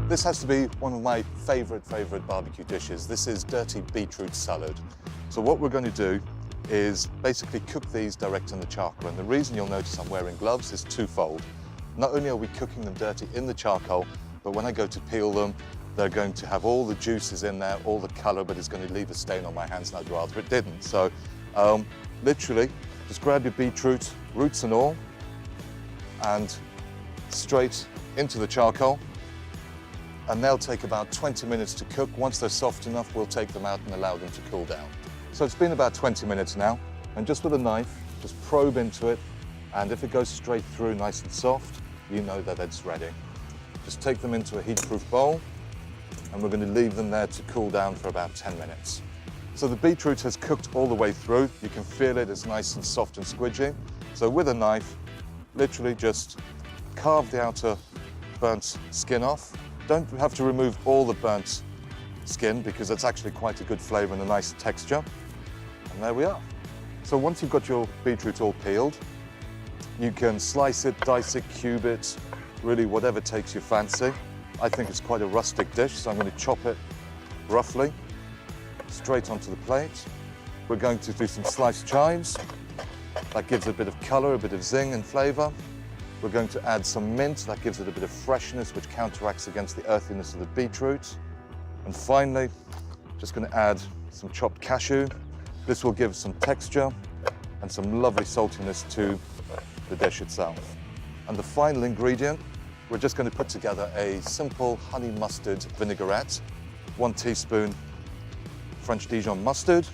This has to be one of my favorite barbecue dishes. This is dirty beetroot salad. So what we're going to do is basically cook these direct in the charcoal. And the reason you'll notice I'm wearing gloves is twofold. Not only are we cooking them dirty in the charcoal, but when I go to peel them, they're going to have all the juices in there, all the color, but it's going to leave a stain on my hands, and I'd rather it didn't. So literally, just grab your beetroot, roots and all, and straight into the charcoal. And they'll take about 20 minutes to cook. Once they're soft enough, we'll take them out and allow them to cool down. So it's been about 20 minutes now, and just with a knife, just probe into it, and if it goes straight through nice and soft, you know that it's ready. Just take them into a heat-proof bowl, and we're going to leave them there to cool down for about 10 minutes. So the beetroot has cooked all the way through. You can feel it, it's nice and soft and squidgy. So with a knife, literally just carve the outer burnt skin off. Don't have to remove all the burnt skin because it's actually quite a good flavor and a nice texture. And there we are. So once you've got your beetroot all peeled, you can slice it, dice it, cube it, really whatever takes your fancy. I think it's quite a rustic dish, so I'm going to chop it roughly straight onto the plate. We're going to do some sliced chives. That gives it a bit of color, a bit of zing and flavor. We're going to add some mint. That gives it a bit of freshness, which counteracts against the earthiness of the beetroot. And finally, just going to add some chopped cashew. This will give some texture and some lovely saltiness to the dish itself. And the final ingredient, we're just going to put together a simple honey mustard vinaigrette, 1 teaspoon French Dijon mustard,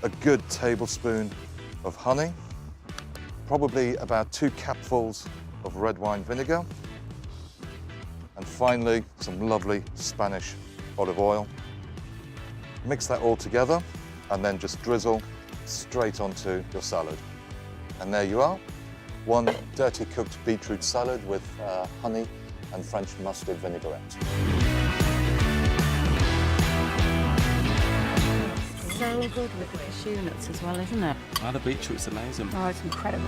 a good tablespoon of honey, probably about 2 capfuls of red wine vinegar, and finally some lovely Spanish olive oil. Mix that all together and then just drizzle straight onto your salad. And there you are, one dirty cooked beetroot salad with honey and French mustard vinaigrette. So good with the cashew nuts as well, isn't it? Oh, the beetroot's amazing. Oh, it's incredible.